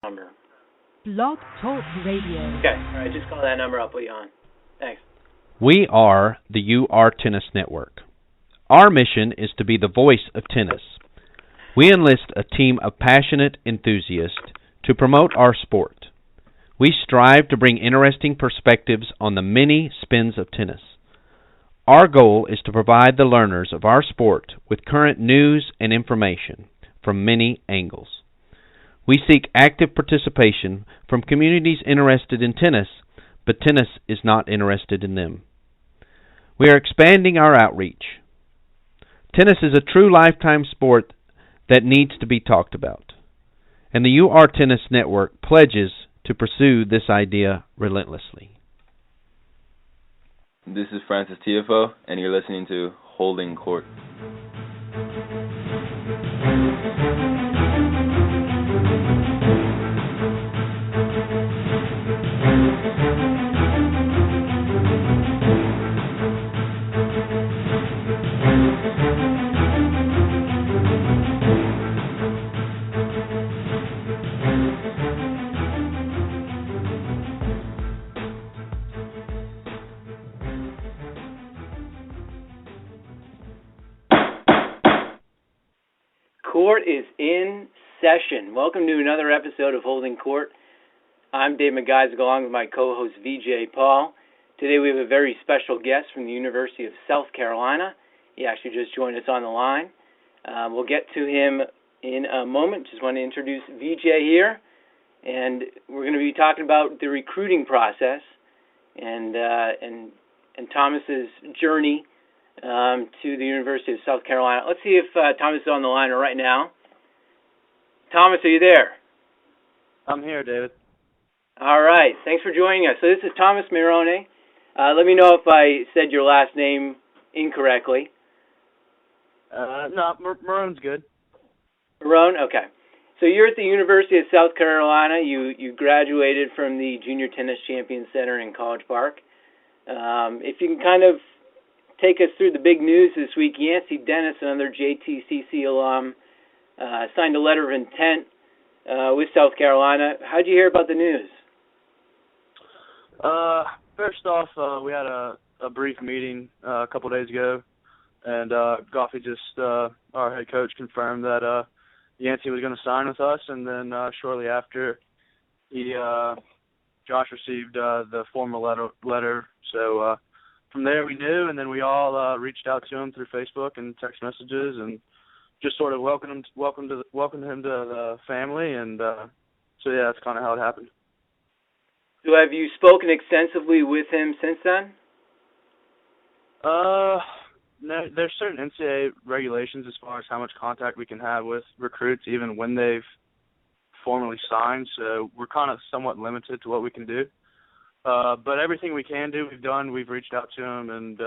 Number. Blog Talk Radio. Okay, all right, just call that number. I'll put you on. Thanks. We are the UR Tennis Network. Our mission is to be the voice of tennis. We enlist a team of passionate enthusiasts to promote our sport. We strive to bring interesting perspectives on the many spins of tennis. Our goal is to provide the learners of our sport with current news and information from many angles. We seek active participation from communities interested in tennis, but tennis is not interested in them. We are expanding our outreach. Tennis is a true lifetime sport that needs to be talked about, and the UR Tennis Network pledges to pursue this idea relentlessly. This is Francis TFO, and you're listening to Holding Court. Court is in session. Welcome to another episode of Holding Court. I'm Dave McGuise, along with my co-host VJ Paul. Today we have a very special guest from the University of South Carolina. He actually just joined us on the line. We'll get to him in a moment. Just want to introduce VJ here, and we're going to be talking about the recruiting process and Thomas's journey to the University of South Carolina. Let's see if Thomas is on the line right now. Thomas, are you there? I'm here, David. All right. Thanks for joining us. So this is Thomas Mayronne. Let me know if I said your last name incorrectly. No, Maroon's good. Mayronne? Okay. So you're at the University of South Carolina. You graduated from the Junior Tennis Champion Center in College Park. If you can kind of take us through the big news this week. Yancey Dennis, another JTCC alum, signed a letter of intent with South Carolina. How did you hear about the news? First off, we had a brief meeting a couple days ago, and Goffey our head coach, confirmed that Yancey was going to sign with us, and then shortly after, Josh received the formal letter. So from there we knew, and then we all reached out to him through Facebook and text messages, and just sort of welcomed him to the family, and so yeah, that's kind of how it happened. So have you spoken extensively with him since then? No, there's certain NCAA regulations as far as how much contact we can have with recruits, even when they've formally signed. So we're kind of somewhat limited to what we can do. But everything we can do, we've done. We've reached out to him and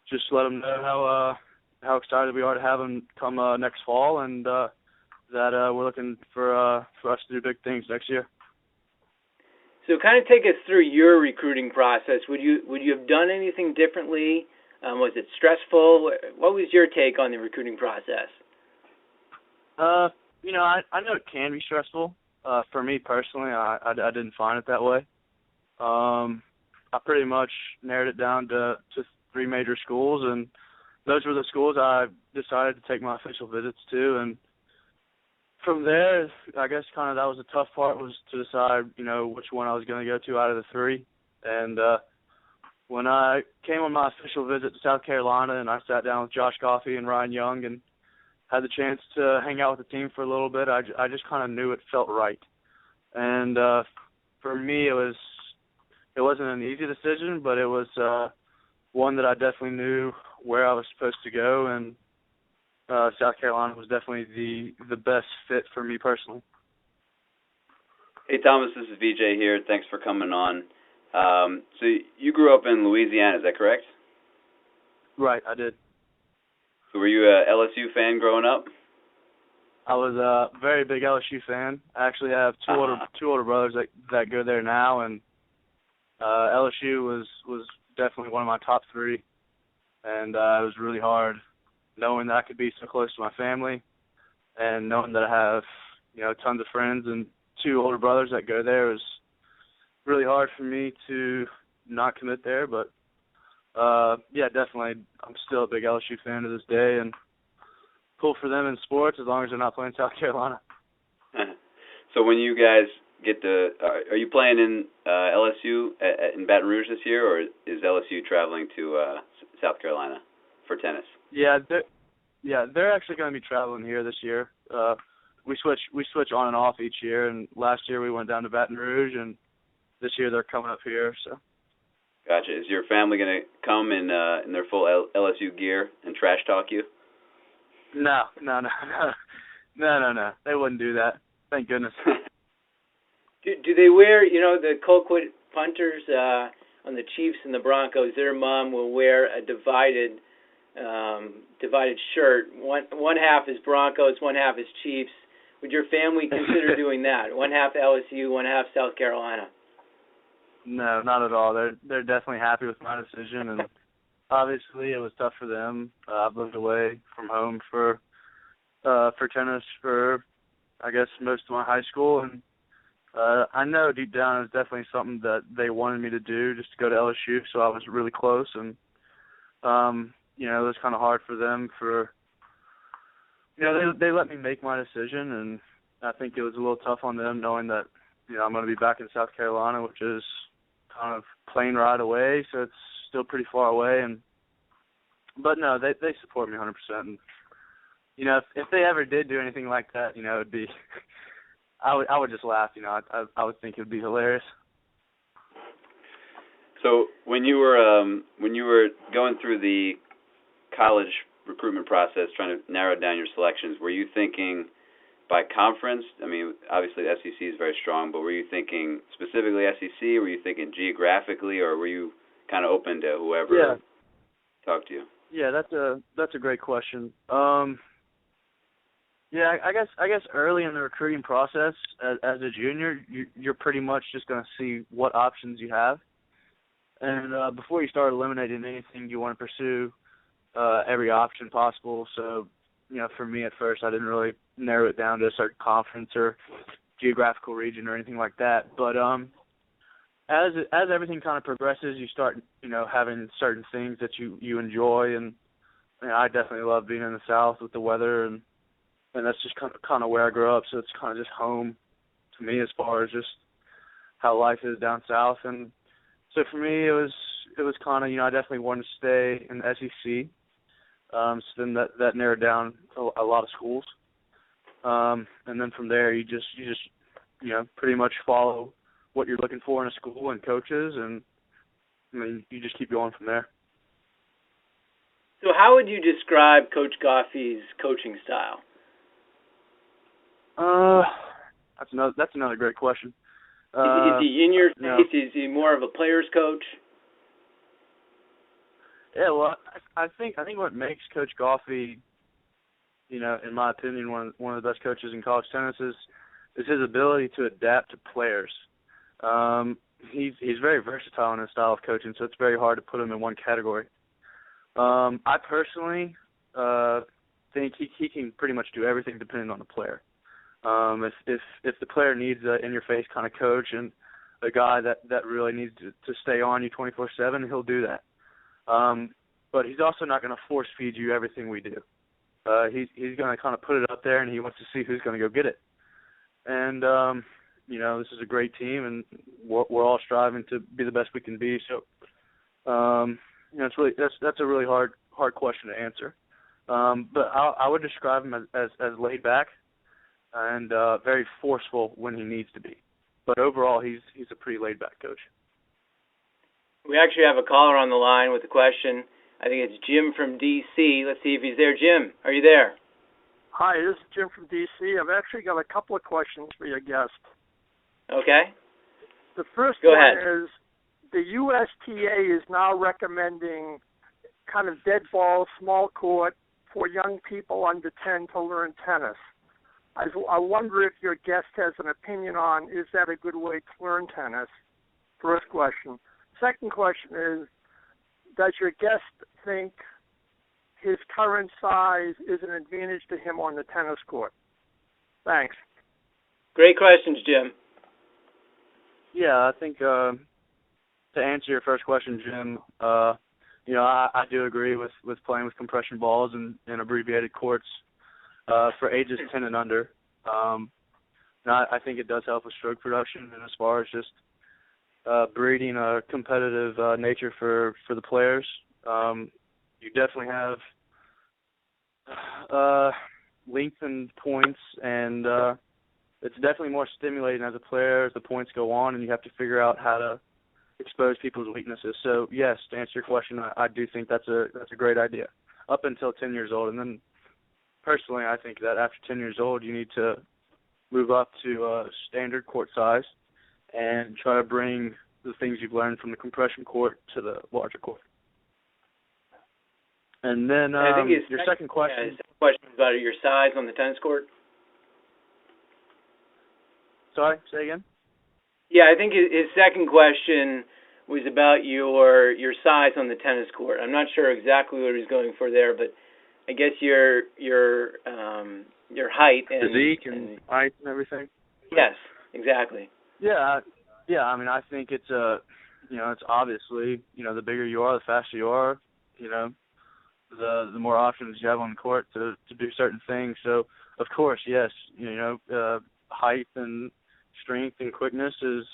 just let him know how excited we are to have him come next fall, and that we're looking for us to do big things next year. So kind of take us through your recruiting process. Would you have done anything differently? Was it stressful? What was your take on the recruiting process? I know it can be stressful. For me personally, I didn't find it that way. I pretty much narrowed it down to 3 major schools, and those were the schools I decided to take my official visits to. And from there, I guess kind of that was the tough part, was to decide, which one I was going to go to out of the 3. And when I came on my official visit to South Carolina, and I sat down with Josh Goffey and Ryan Young and had the chance to hang out with the team for a little bit, I just kind of knew it felt right. And for me, it wasn't an easy decision, but it was one that I definitely knew where I was supposed to go, and South Carolina was definitely the best fit for me personally. Hey, Thomas, this is VJ here. Thanks for coming on. So you grew up in Louisiana, is that correct? Right, I did. So were you a LSU fan growing up? I was a very big LSU fan. I actually have two older brothers that go there now, and LSU was definitely one of my top 3, and it was really hard knowing that I could be so close to my family, and knowing that I have tons of friends and two older brothers that go there. It was really hard for me to not commit there, but yeah, definitely. I'm still a big LSU fan to this day and pull for them in sports as long as they're not playing South Carolina. So when you guys get to, are you playing in LSU in Baton Rouge this year, or is LSU traveling to South Carolina for tennis? Yeah, they're actually going to be traveling here this year. We switch on and off each year, and last year we went down to Baton Rouge, and this year they're coming up here. So. Gotcha. Is your family going to come in their full LSU gear and trash talk you? No. They wouldn't do that. Thank goodness. Do they wear, the Colquitt punters on the Chiefs and the Broncos? Their mom will wear a divided shirt. One half is Broncos, one half is Chiefs. Would your family consider doing that? One half LSU, one half South Carolina? No, not at all. They're definitely happy with my decision, and obviously it was tough for them. I've lived away from home for tennis for, I guess, most of my high school, and I know deep down it was definitely something that they wanted me to do, just to go to LSU, so I was really close, and it was kind of hard for them they let me make my decision, and I think it was a little tough on them knowing that, I'm going to be back in South Carolina, which is kind of plane ride away, so it's still pretty far away, but no, they support me 100%, and, if they ever did do anything like that, it'd be, I would just laugh, I would think it would be hilarious. So when you were going through the college recruitment process, trying to narrow down your selections, were you thinking by conference? I mean, obviously the SEC is very strong, but were you thinking specifically SEC? Were you thinking geographically, or were you kind of open to whoever talked to you? Yeah, that's a great question. Yeah, I guess early in the recruiting process, as a junior, you're pretty much just going to see what options you have. And before you start eliminating anything, you want to pursue every option possible. So, for me at first, I didn't really narrow it down to a certain conference or geographical region or anything like that. But as everything kind of progresses, you start, having certain things that you enjoy. And I definitely love being in the South with the weather, and that's just kind of where I grew up. So it's kind of just home to me as far as just how life is down south. And so for me, it was kind of, I definitely wanted to stay in the SEC. So then that narrowed down a lot of schools. And then from there, you just pretty much follow what you're looking for in a school and coaches, and you just keep going from there. So how would you describe Coach Goffey's coaching style? That's another great question. Is he in your face? Is he more of a player's coach? Yeah, well, I think what makes Coach Goffey, in my opinion, one of the best coaches in college tennis is his ability to adapt to players. He's very versatile in his style of coaching, so it's very hard to put him in one category. I personally think he can pretty much do everything depending on the player. If the player needs an in-your-face kind of coach and a guy that really needs to stay on you 24/7, he'll do that. But he's also not going to force feed you everything we do. He's going to kind of put it up there, and he wants to see who's going to go get it. And this is a great team, and we're all striving to be the best we can be. So it's really that's a really hard question to answer. But I would describe him as laid back and very forceful when he needs to be. But overall, he's a pretty laid back coach. We actually have a caller on the line with a question. I think it's Jim from D.C. Let's see if he's there. Jim, are you there? Hi, this is Jim from D.C. I've actually got a couple of questions for your guest. Okay. The first Go one ahead. is the USTA is now recommending kind of dead ball, small court for young people under 10 to learn tennis. I wonder if your guest has an opinion on, is that a good way to learn tennis? First question. Second question is, does your guest think his current size is an advantage to him on the tennis court? Thanks. Great questions, Jim. Yeah, I think to answer your first question, Jim, I do agree with playing with compression balls and abbreviated courts for ages 10 and under. I think it does help with stroke production, and as far as just breeding a competitive nature for the players, you definitely have lengthened points, and it's definitely more stimulating as a player as the points go on, and you have to figure out how to expose people's weaknesses. So yes, to answer your question, I do think that's a great idea up until 10 years old, and then personally I think that after 10 years old you need to move up to standard court size and try to bring the things you've learned from the compression court to the larger court. And then I think your second question. Yeah, his second question is about your size on the tennis court. Sorry, say again? Yeah, I think his second question was about your size on the tennis court. I'm not sure exactly what he's going for there, but I guess your height and physique and height and everything. Yes, exactly. Yeah. I mean, I think it's it's obviously the bigger you are, the faster you are. The more options you have on the court to do certain things. So of course, yes, height and strength and quickness is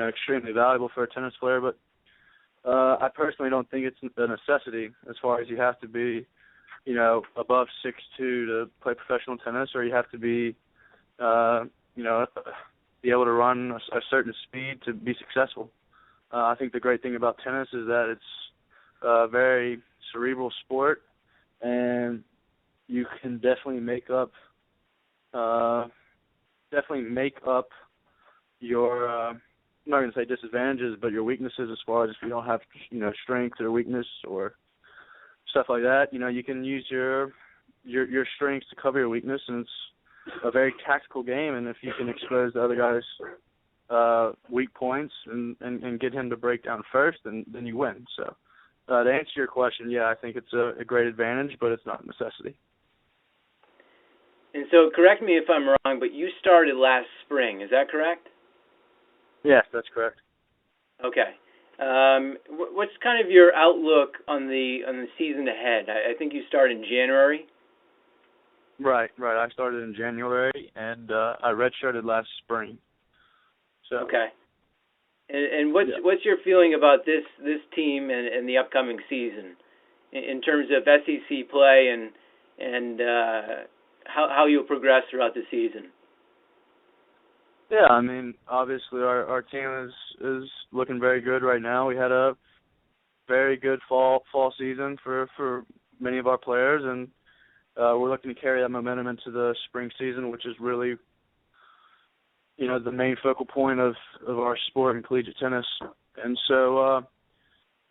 extremely valuable for a tennis player, but I personally don't think it's a necessity as far as you have to be above 6'2" to play professional tennis, or you have to be be able to run a certain speed to be successful. I think the great thing about tennis is that it's a very cerebral sport, and you can definitely make up your I'm not going to say disadvantages, but your weaknesses as far as if you don't have strength or weakness or stuff like that. You can use your strengths to cover your weakness, and it's a very tactical game. And if you can expose the other guy's weak points and get him to break down first, then you win. So to answer your question, yeah, I think it's a great advantage, but it's not a necessity. And so, correct me if I'm wrong, but you started last spring. Is that correct? Yes, that's correct. Okay. What's kind of your outlook on the season ahead? I think you start in January. Right. I started in January, and I redshirted last spring. So. Okay. And what's your feeling about this team and the upcoming season in terms of SEC play and how you'll progress throughout the season? Yeah, I mean, obviously our team is looking very good right now. We had a very good fall season for many of our players, and we're looking to carry that momentum into the spring season, which is really the main focal point of our sport in collegiate tennis. And so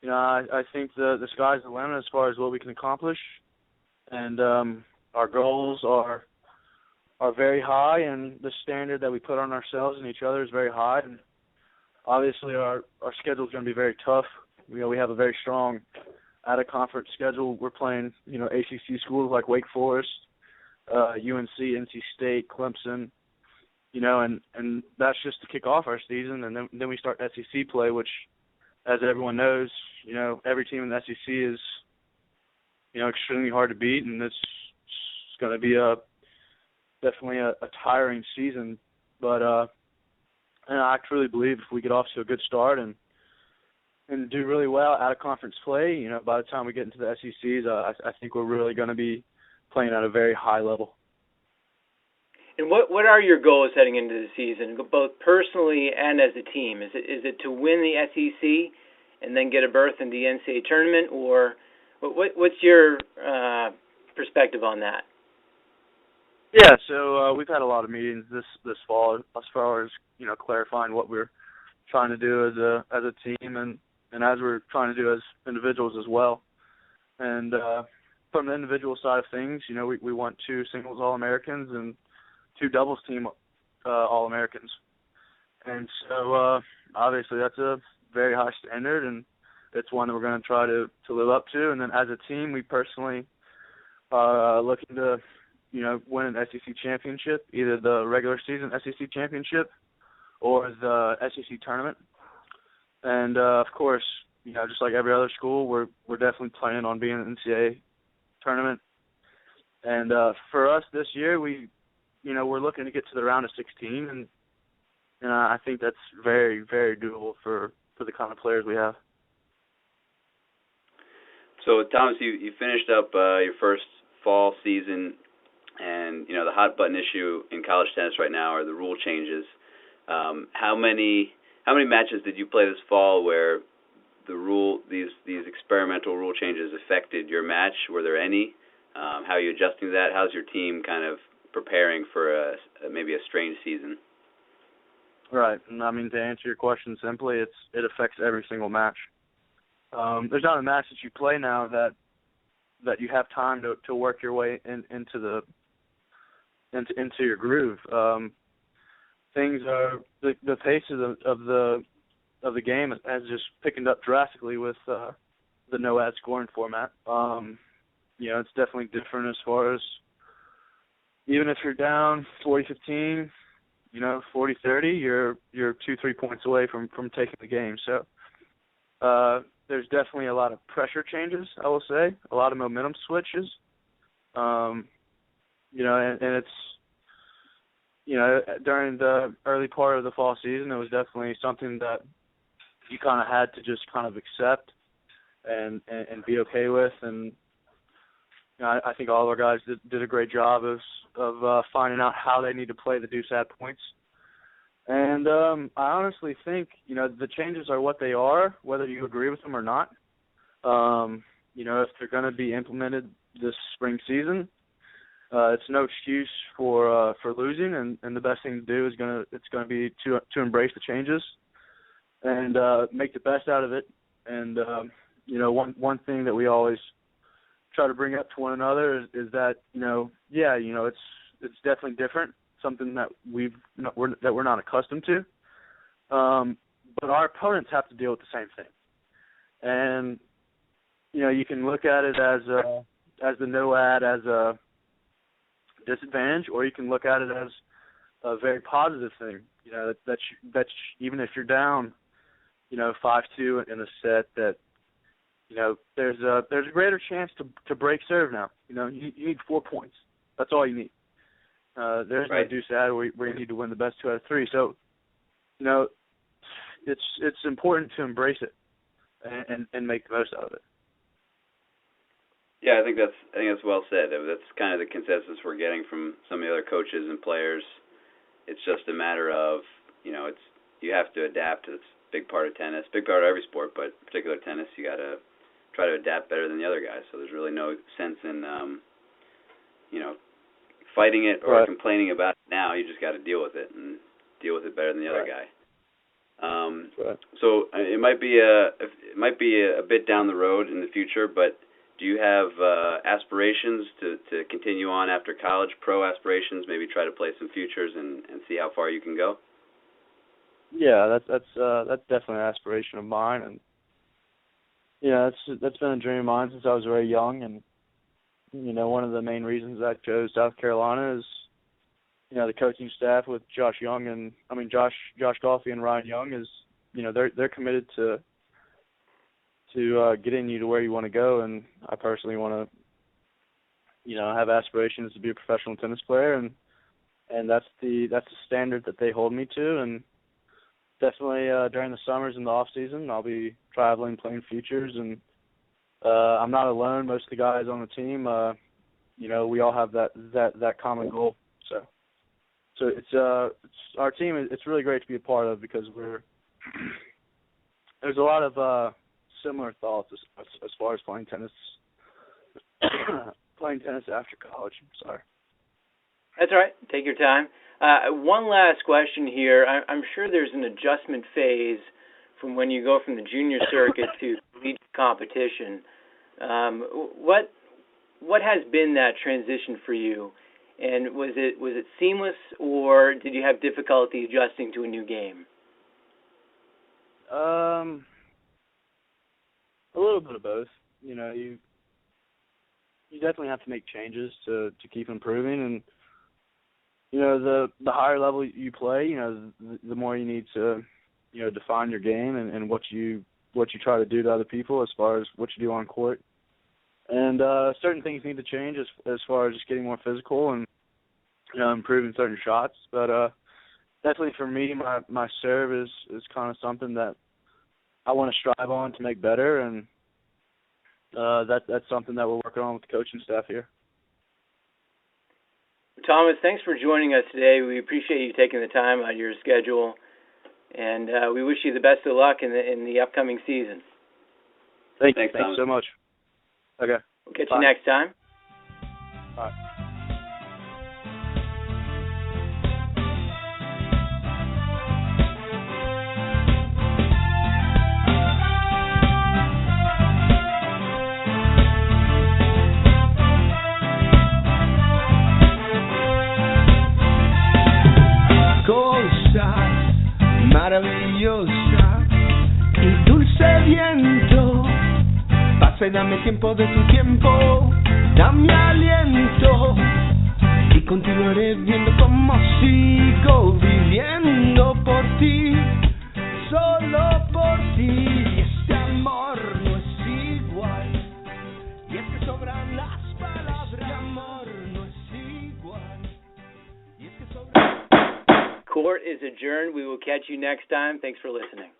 I think the sky's the limit as far as what we can accomplish, and our goals are very high, and the standard that we put on ourselves and each other is very high. And obviously our schedule is going to be very tough. We have a very strong out-of-conference schedule. We're playing ACC schools like Wake Forest, UNC, NC State, Clemson, and that's just to kick off our season. And then we start SEC play, which, as everyone knows, every team in the SEC is extremely hard to beat, and it's going to be definitely a tiring season, but and I truly believe if we get off to a good start and do really well out of conference play, by the time we get into the SECs, I think we're really going to be playing at a very high level. And what are your goals heading into the season, both personally and as a team? Is it to win the SEC and then get a berth in the NCAA tournament, or what's your perspective on that? Yeah, so we've had a lot of meetings this fall as far as clarifying what we're trying to do as a team and as we're trying to do as individuals as well. And from the individual side of things, we want 2 singles All-Americans and 2 doubles team All-Americans. And so obviously that's a very high standard, and it's one that we're going to try to live up to. And then as a team, we personally are looking to win an SEC championship, either the regular season SEC championship or the SEC tournament. And of course, just like every other school, we're definitely planning on being in the NCAA tournament. And for us this year, we're looking to get to the round of 16, and I think that's very, very doable for the kind of players we have. So, Thomas, you finished up your first fall season, and the hot button issue in college tennis right now are the rule changes. How many matches did you play this fall where these experimental rule changes affected your match? Were there any? How are you adjusting to that? How's your team kind of preparing for maybe a strange season? Right. And I mean, to answer your question simply, it affects every single match. There's not a match that you play now that you have time to work your way into your groove. Things are the pace of the game has just picking up drastically with the no ad scoring format. It's definitely different as far as even if you're down 40-15, 40-30, you're 2-3 points away from taking the game. So there's definitely a lot of pressure changes, I will say, a lot of momentum switches. And it's during the early part of the fall season, it was definitely something that you kind of had to just kind of accept and be okay with. And I think all of our guys did a great job of finding out how they need to play the deuce ad points. And I honestly think, the changes are what they are, whether you agree with them or not. If they're going to be implemented this spring season, it's no excuse for losing, and the best thing to do is going to be to embrace the changes and make the best out of it. And one thing that we always try to bring up to one another is that it's definitely different, something that we're not accustomed to. But our opponents have to deal with the same thing, and you can look at it as the no ad as a disadvantage, or you can look at it as a very positive thing. That's even if you're down 5-2 in a set, that there's a greater chance to break serve now. You need 4 points. That's all you need. There's right. No deuce ad where you need to win the best 2 out of 3. So, it's important to embrace it and make the most out of it. Yeah, I think that's well said. That's kind of the consensus we're getting from some of the other coaches and players. It's just a matter of you have to adapt. It's a big part of tennis, big part of every sport, but particular tennis, you got to try to adapt better than the other guys. So there's really no sense in fighting it or right. complaining about it now. You just got to deal with it and deal with it better than the other guy. Right. So it might be a bit down the road in the future, but do you have aspirations to continue on after college, pro aspirations, maybe try to play some futures and see how far you can go? Yeah, that's definitely an aspiration of mine, and that's been a dream of mine since I was very young. And one of the main reasons I chose South Carolina is the coaching staff with Josh Golfi and Ryan Young is they're committed to getting you to where you want to go, and I personally want to have aspirations to be a professional tennis player, and that's the standard that they hold me to. And definitely during the summers and the off season, I'll be traveling, playing futures, and I'm not alone. Most of the guys on the team, we all have that common goal. So it's our team. It's really great to be a part of because there's a lot of similar thoughts as far as playing tennis after college. Sorry. That's all right. Take your time. One last question here. I'm sure there's an adjustment phase from when you go from the junior circuit to collegiate competition. What has been that transition for you? And was it seamless, or did you have difficulty adjusting to a new game? A little bit of both. you definitely have to make changes to keep improving. And the higher level you play, the more you need to define your game and what you try to do to other people as far as what you do on court. And certain things need to change as far as just getting more physical and improving certain shots. But definitely for me, my serve is kind of something that I want to strive on to make better, and that's something that we're working on with the coaching staff here. Thomas, thanks for joining us today. We appreciate you taking the time out of your schedule, and we wish you the best of luck in the upcoming season. Thanks Thomas. so much. Okay. We'll catch Bye. you next time. Bye. Maravillosa y dulce viento, pasa y dame tiempo de tu tiempo, dame aliento y continuaré viendo cómo sigo viviendo por ti, solo por ti. Y este amor no es igual, y es que sobran las palabras. Este amor no es igual, y es que sobran. Court is adjourned. We will catch you next time. Thanks for listening.